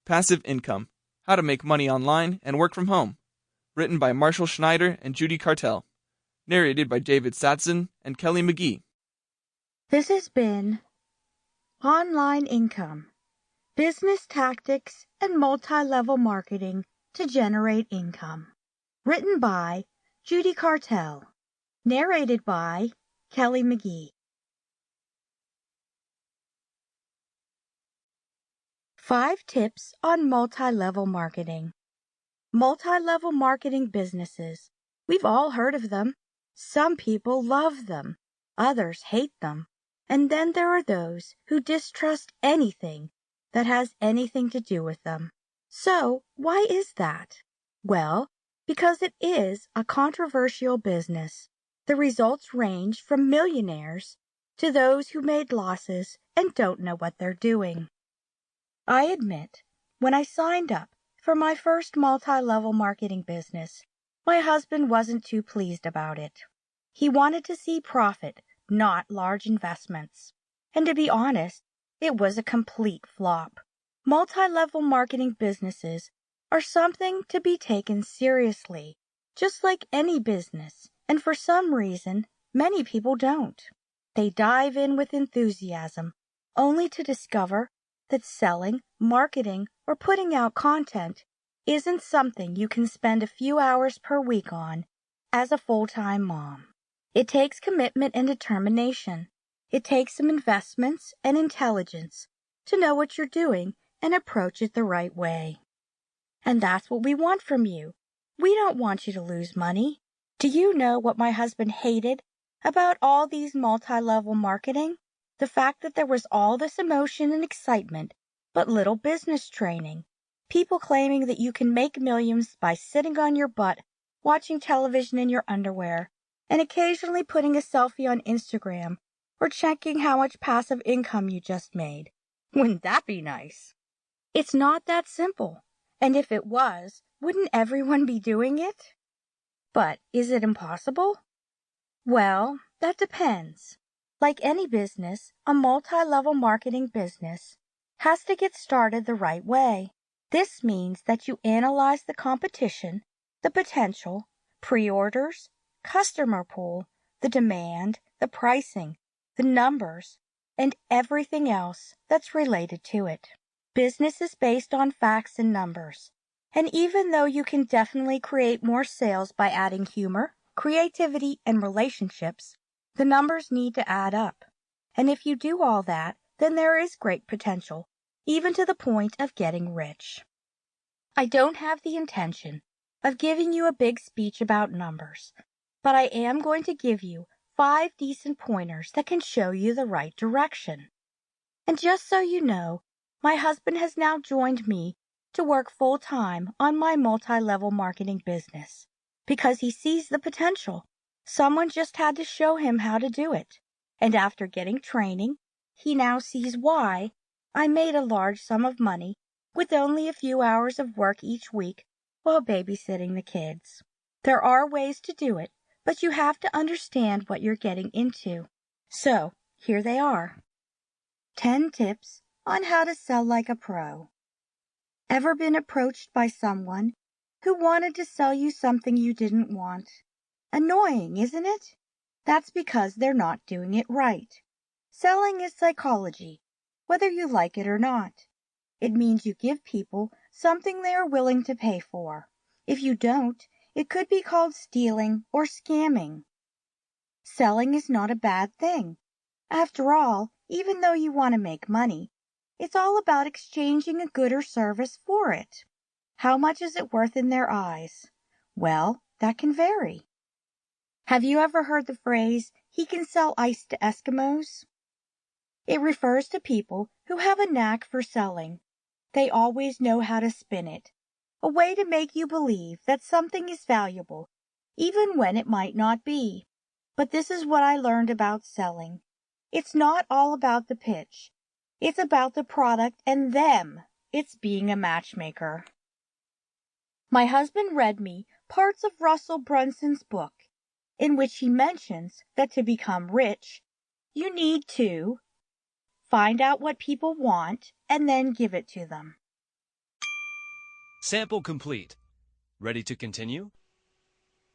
Passive Income: How to Make Money Online and Work from Home. Written by Marshall Schneider and Judy Cartell. Narrated by David Sadzin and Kelly Mcgee. This has been Online Income: Business Tactics and Multi-Level Marketing to Generate Income. Written by Judy Cartell. Narrated by Kelly Mcgee. 5 tips on multi-level marketing. Multi-level marketing businesses. We've all heard of them. Some people love them. Others hate them. And then there are those who distrust anything that has anything to do with them. So, why is that? Well, because it is a controversial business. The results range from millionaires to those who made losses and don't know what they're doing. I admit, when I signed up for my first multi-level marketing business, my husband wasn't too pleased about it. He wanted to see profit, not large investments. And to be honest, it was a complete flop. Multi-level marketing businesses are something to be taken seriously, just like any business, and for some reason, many people don't. They dive in with enthusiasm, only to discover that selling, marketing, or putting out content isn't something you can spend a few hours per week on as a full-time mom. It takes commitment and determination. It takes some investments and intelligence to know what you're doing and approach it the right way. And that's what we want from you. We don't want you to lose money. Do you know what my husband hated about all these multi-level marketing? The fact that there was all this emotion and excitement, but little business training. People claiming that you can make millions by sitting on your butt, watching television in your underwear, and occasionally putting a selfie on Instagram or checking how much passive income you just made. Wouldn't that be nice? It's not that simple. And if it was, wouldn't everyone be doing it? But is it impossible? Well, that depends. Like any business, a multi-level marketing business has to get started the right way. This means that you analyze the competition, the potential, pre-orders, customer pool, the demand, the pricing, the numbers, and everything else that's related to it. Business is based on facts and numbers. And even though you can definitely create more sales by adding humor, creativity, and relationships, the numbers need to add up. And if you do all that, then there is great potential, even to the point of getting rich. I don't have the intention of giving you a big speech about numbers, but I am going to give you 5 decent pointers that can show you the right direction. And just so you know, my husband has now joined me to work full-time on my multi-level marketing business because he sees the potential. Someone just had to show him how to do it. And after getting training, he now sees why I made a large sum of money with only a few hours of work each week while babysitting the kids. There are ways to do it, but you have to understand what you're getting into. So, here they are. 10 tips on how to sell like a pro. Ever been approached by someone who wanted to sell you something you didn't want? Annoying, isn't it? That's because they're not doing it right. Selling is psychology, whether you like it or not. It means you give people something they are willing to pay for. If you don't, it could be called stealing or scamming. Selling is not a bad thing. After all, even though you want to make money, it's all about exchanging a good or service for it. How much is it worth in their eyes? Well, that can vary. Have you ever heard the phrase, "he can sell ice to Eskimos"? It refers to people who have a knack for selling. They always know how to spin it, a way to make you believe that something is valuable, even when it might not be. But this is what I learned about selling. It's not all about the pitch. It's about the product and them. It's being a matchmaker. My husband read me parts of Russell Brunson's book, in which he mentions that to become rich, you need to find out what people want and then give it to them. Sample complete. Ready to continue?